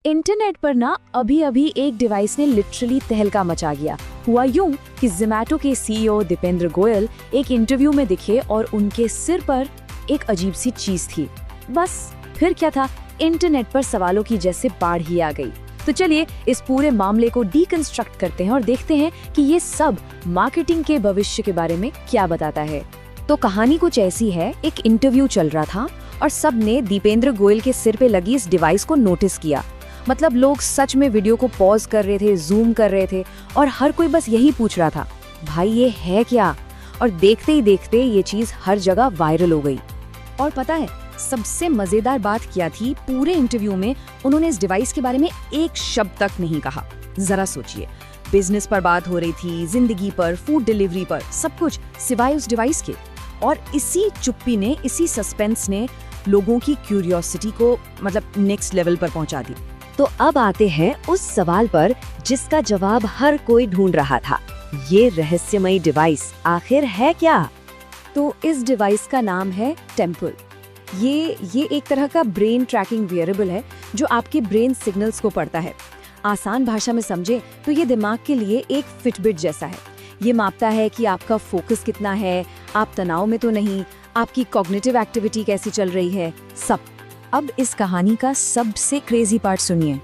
Internet पर ना अभी अभी एक डिवाइस ने लिटरली तहलका मचा दिया। हुआ यूं कि ज़ोमैटो के सीईओ दीपेंद्र गोयल एक इंटरव्यू में दिखे और उनके सिर पर एक अजीब सी चीज थी। बस फिर क्या था, इंटरनेट पर सवालों की जैसे बाढ़ ही आ गई। तो चलिए इस पूरे मामले को डीकंस्ट्रक्ट करते हैं और देखते हैं कि ये सब मार्केटिंग के भविष्य के बारे में क्या बताता है। तो कहानी कुछ ऐसी है, एक इंटरव्यू चल रहा था और सब ने दीपेंद्र गोयल के सिर पे लगी इस डिवाइस को नोटिस किया। मतलब लोग सच में वीडियो को पॉज कर रहे थे, जूम कर रहे थे और हर कोई बस यही पूछ रहा था, भाई ये है क्या? और देखते ही देखते ये चीज हर जगह वायरल हो गई। और पता है सबसे मजेदार बात क्या थी, पूरे इंटरव्यू में उन्होंने इस डिवाइस के बारे में एक शब्द तक नहीं कहा। जरा सोचिए, बिजनेस पर बात हो रही थी, जिंदगी पर, फूड डिलीवरी पर, सब कुछ सिवाय उस डिवाइस के। और इसी चुप्पी ने, इसी सस्पेंस ने लोगों की क्यूरियोसिटी को मतलब नेक्स्ट लेवल पर पहुंचा दी। तो अब आते हैं उस सवाल पर जिसका जवाब हर कोई ढूंढ रहा था, ये रहस्यमयी डिवाइस आखिर है क्या? तो इस डिवाइस का नाम है टेम्पल। ये एक तरह का ब्रेन ट्रैकिंग वेयरेबल है जो आपके ब्रेन सिग्नल्स को पढ़ता है। आसान भाषा में समझे तो ये दिमाग के लिए एक फिटबिट जैसा है। ये मापता है कि आपका फोकस कितना है, आप तनाव में तो नहीं, आपकी कॉग्निटिव एक्टिविटी कैसी चल रही है, सब। अब इस कहानी का सबसे क्रेजी पार्ट सुनिए।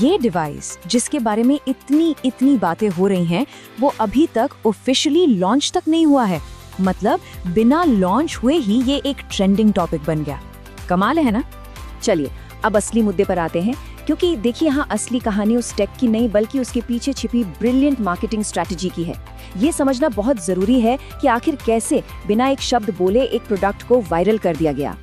ये डिवाइस जिसके बारे में इतनी बातें हो रही हैं, वो अभी तक ऑफिशियली लॉन्च तक नहीं हुआ है। मतलब बिना लॉन्च हुए ही ये एक ट्रेंडिंग टॉपिक बन गया। कमाल है ना? चलिए अब असली मुद्दे पर आते हैं, क्योंकि देखिए यहाँ असली कहानी उस टेक की नहीं बल्कि उसके पीछे छिपी ब्रिलियंट मार्केटिंग स्ट्रेटजी की है। ये समझना बहुत जरूरी है कि आखिर कैसे बिना एक शब्द बोले एक प्रोडक्ट को वायरल कर दिया गया।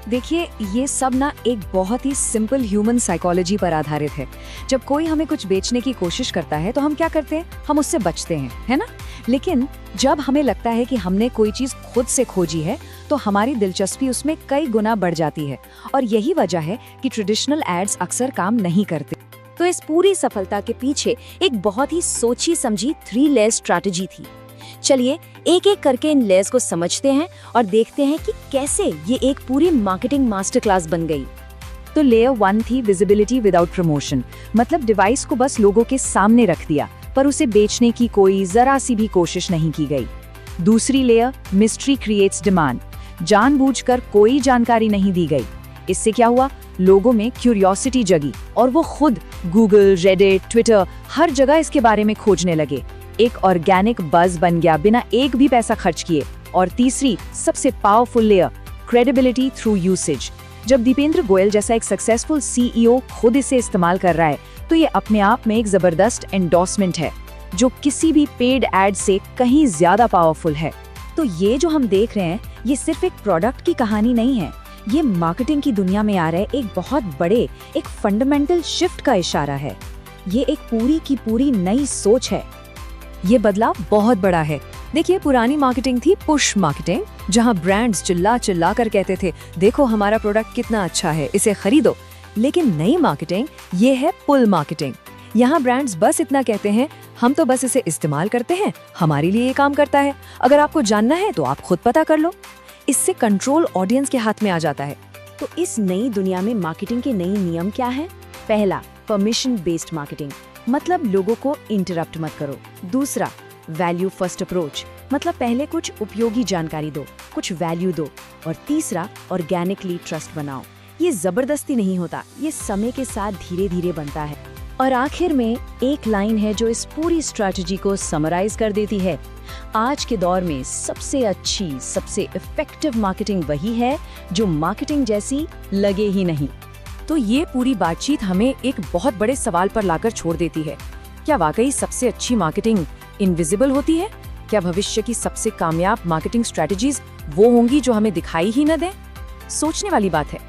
देखिए ये सब ना एक बहुत ही सिंपल ह्यूमन साइकोलॉजी पर आधारित है। जब कोई हमें कुछ बेचने की कोशिश करता है तो हम क्या करते हैं? हम उससे बचते हैं, है ना? लेकिन जब हमें लगता है कि हमने कोई चीज खुद से खोजी है तो हमारी दिलचस्पी उसमें कई गुना बढ़ जाती है। और यही वजह है कि ट्रेडिशनल एड्स अक्सर काम नहीं करते। तो इस पूरी सफलता के पीछे एक बहुत ही सोची समझी 3 लेयर स्ट्रैटेजी थी। चलिए एक एक करके इन लेयर्स को समझते हैं और देखते हैं कि कैसे ये एक पूरी मार्केटिंग मास्टर क्लास बन गई। तो लेयर 1 थी विजिबिलिटी विदाउट प्रमोशन। मतलब डिवाइस को बस लोगों के सामने रख दिया पर उसे बेचने की कोई जरा सी भी कोशिश नहीं की गई। दूसरी लेयर मिस्ट्री क्रिएट्स डिमांड। जानबूझकर कोई जानकारी नहीं दी गई। इससे क्या हुआ? लोगों में क्यूरियोसिटी जगी और वो खुद गूगल, रेडिट, ट्विटर हर जगह इसके बारे में खोजने लगे। एक ऑर्गेनिक बज बन गया बिना एक भी पैसा खर्च किए। और तीसरी सबसे powerful layer credibility through usage. जब दीपेंद्र गोयल जैसा एक सक्सेसफुल सीईओ खुद इसे इस्तेमाल कर रहा है तो ये अपने आप में एक जबरदस्त एंडोर्समेंट है जो किसी भी पेड एड से कहीं ज्यादा पावरफुल है। तो ये जो हम देख रहे हैं ये सिर्फ एक प्रोडक्ट की कहानी नहीं है, ये मार्केटिंग की दुनिया में आ रहे एक बहुत बड़े, एक फंडामेंटल शिफ्ट का इशारा है। ये एक पूरी की पूरी नई सोच है। ये बदलाव बहुत बड़ा है। देखिए पुरानी मार्केटिंग थी पुश मार्केटिंग, जहां ब्रांड्स चिल्ला कर कहते थे देखो हमारा प्रोडक्ट कितना अच्छा है, इसे खरीदो। लेकिन नई मार्केटिंग ये है पुल मार्केटिंग। यहाँ ब्रांड्स बस इतना कहते हैं, हम तो बस इसे इस्तेमाल करते हैं, हमारे लिए ये काम करता है, अगर आपको जानना है तो आप खुद पता कर लो। इससे कंट्रोल ऑडियंस के हाथ में आ जाता है। तो इस नई दुनिया में मार्केटिंग के नए नियम क्या है? पहला, परमिशन बेस्ड मार्केटिंग, मतलब लोगों को इंटरप्ट मत करो। दूसरा, वैल्यू फर्स्ट अप्रोच, मतलब पहले कुछ उपयोगी जानकारी दो, कुछ वैल्यू दो। और तीसरा, ऑर्गेनिकली ट्रस्ट बनाओ। ये जबरदस्ती नहीं होता, ये समय के साथ धीरे धीरे बनता है। और आखिर में एक लाइन है जो इस पूरी स्ट्रैटेजी को समराइज कर देती है, आज के दौर में सबसे अच्छी, सबसे इफेक्टिव मार्केटिंग वही है जो मार्केटिंग जैसी लगे ही नहीं। तो ये पूरी बातचीत हमें एक बहुत बड़े सवाल पर लाकर छोड़ देती है, क्या वाकई सबसे अच्छी मार्केटिंग इनविजिबल होती है? क्या भविष्य की सबसे कामयाब मार्केटिंग स्ट्रेटजीज वो होंगी जो हमें दिखाई ही न दें? सोचने वाली बात है।